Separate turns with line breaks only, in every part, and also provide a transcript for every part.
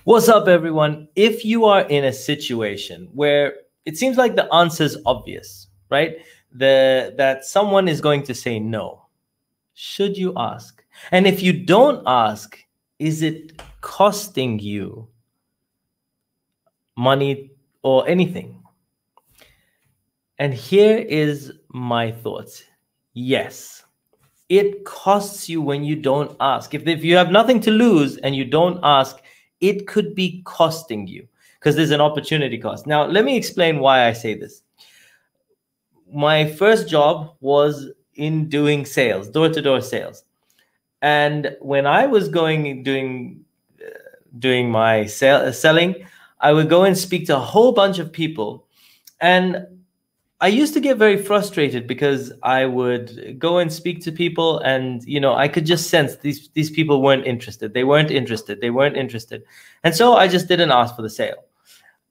What's up, everyone? If you are in a situation where it seems like the answer is obvious, right? That someone is going to say no, should you ask? And if you don't ask, is it costing you money or anything? And here is my thoughts. Yes, it costs you when you don't ask. If you have nothing to lose and you don't ask, it could be costing you because there's an opportunity cost. Now, let me explain why I say this. My first job was in doing sales, door-to-door sales. And when I was doing my selling, I would go and speak to a whole bunch of people. And I used to get very frustrated because I would go and speak to people and, I could just sense these people weren't interested. They weren't interested. They weren't interested. And so I just didn't ask for the sale.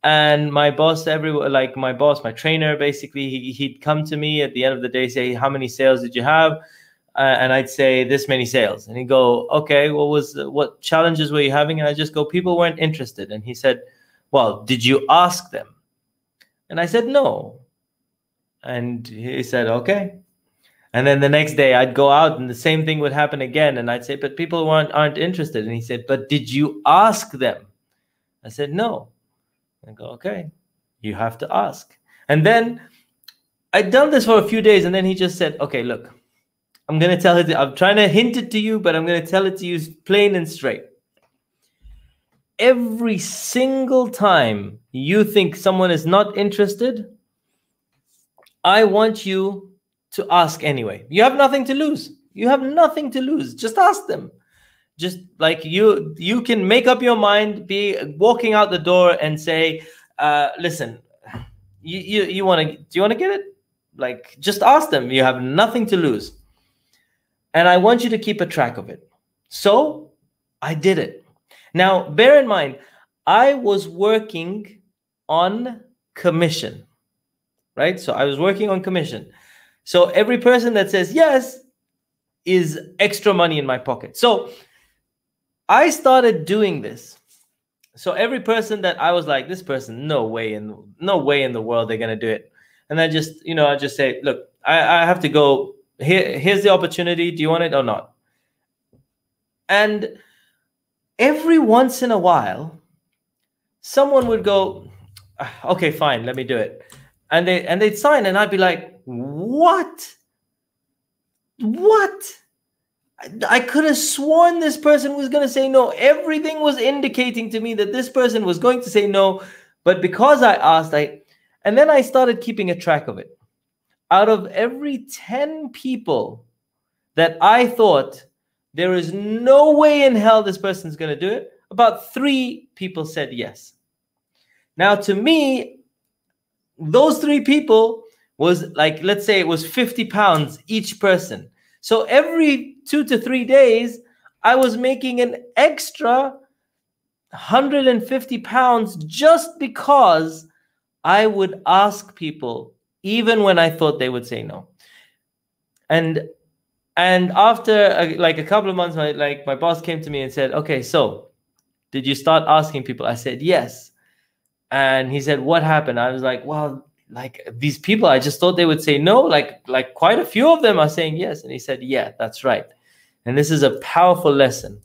And my boss, my trainer, basically, he'd come to me at the end of the day, say, how many sales did you have? And I'd say this many sales. And he'd go, okay, what challenges were you having? And I just go, people weren't interested. And he said, well, did you ask them? And I said, no. And he said, okay. And then the next day I'd go out and the same thing would happen again. And I'd say, but people aren't interested. And he said, but did you ask them? I said, no. I go, okay, you have to ask. And then I'd done this for a few days. And then he just said, okay, look, I'm going to tell it. I'm trying to hint it to you, but I'm going to tell it to you plain and straight. Every single time you think someone is not interested, I want you to ask anyway. You have nothing to lose. You have nothing to lose. Just ask them. Just like you can make up your mind, be walking out the door and say, listen, do you want to get it? Like, just ask them. You have nothing to lose. And I want you to keep a track of it. So I did it. Now, bear in mind, I was working on commission. Right? So I was working on commission. So every person that says yes is extra money in my pocket. So I started doing this. So every person that I was like, this person, no way in the world they're going to do it. And I just, I just say, look, I have to go. Here's the opportunity. Do you want it or not? And every once in a while, someone would go, okay, fine, let me do it. And they'd sign, and I'd be like, what? I could have sworn this person was going to say no. Everything was indicating to me that this person was going to say no. But because I asked, and then I started keeping a track of it. Out of every 10 people that I thought there is no way in hell this person's going to do it, about 3 people said yes. Now, to me, those 3 people was like, let's say it was 50 pounds each person. So every 2 to 3 days, I was making an extra 150 pounds just because I would ask people, even when I thought they would say no. And after like a couple of months, my boss came to me and said, okay, so did you start asking people? I said, yes. And he said, what happened? I was like, well, like these people, I just thought they would say no. Like quite a few of them are saying yes. And he said, yeah, that's right. And this is a powerful lesson.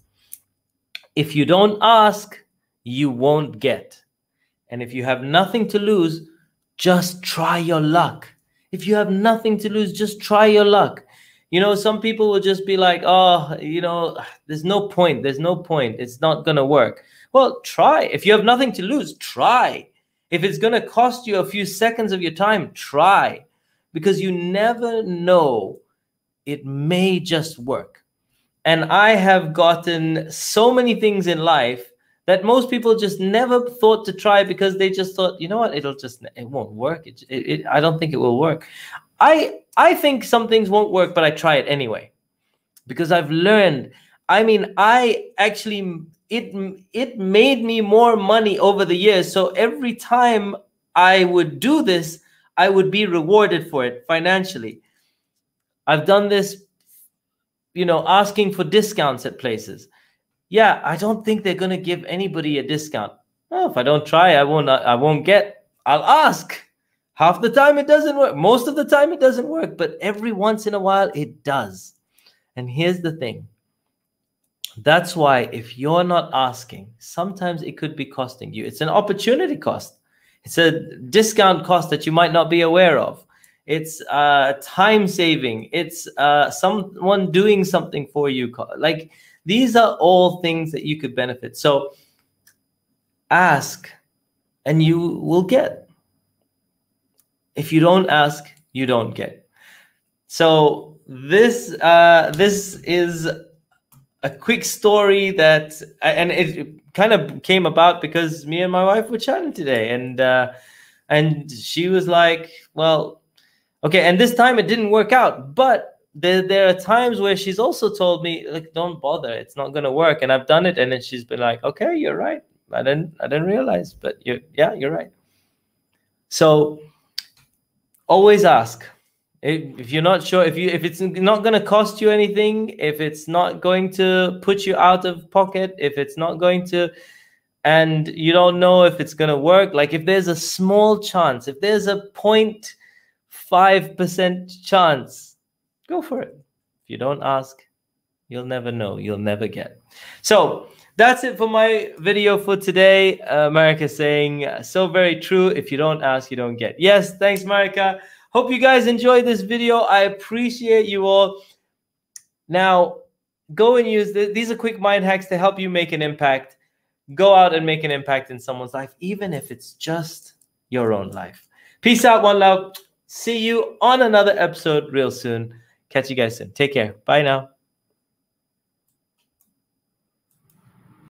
If you don't ask, you won't get. And if you have nothing to lose, just try your luck. If you have nothing to lose, just try your luck. Some people will just be like, oh, there's no point. There's no point. It's not going to work. Well, try. If you have nothing to lose, try. If it's going to cost you a few seconds of your time, try. Because you never know. It may just work. And I have gotten so many things in life that most people just never thought to try because they just thought, you know what, it won't work. I don't think it will work. I think some things won't work, but I try it anyway. Because I've learned, it made me more money over the years. So every time I would do this, I would be rewarded for it financially. I've done this, asking for discounts at places. yeah, I don't think they're going to give anybody a discount. Oh, if I don't try, I won't get. I'll ask. Half the time it doesn't work. Most of the time it doesn't work, but every once in a while it does. And here's the thing. That's why if you're not asking, sometimes it could be costing you. It's an opportunity cost. It's a discount cost that you might not be aware of. It's time saving. It's someone doing something for you. Like, these are all things that you could benefit. So ask and you will get. If you don't ask, you don't get. So this is a quick story that, and it kind of came about because me and my wife were chatting today, and she was like, well, okay, and this time it didn't work out, but there are times where she's also told me, like, don't bother, it's not going to work, and I've done it, and then she's been like, okay, you're right, I didn't realize, but you're right. So always ask. If you're not sure, if it's not going to cost you anything, if it's not going to put you out of pocket, if it's not going to, and you don't know if it's going to work, like if there's a small chance, if there's a 0.5% chance, go for it. If you don't ask, you'll never know, you'll never get. So that's it for my video for today. Marika saying, so very true. If you don't ask, you don't get. Yes, thanks, Marika. Hope you guys enjoyed this video. I appreciate you all. Now, go and use these are quick mind hacks to help you make an impact. Go out and make an impact in someone's life, even if it's just your own life. Peace out, one love. See you on another episode real soon. Catch you guys soon. Take care. Bye now.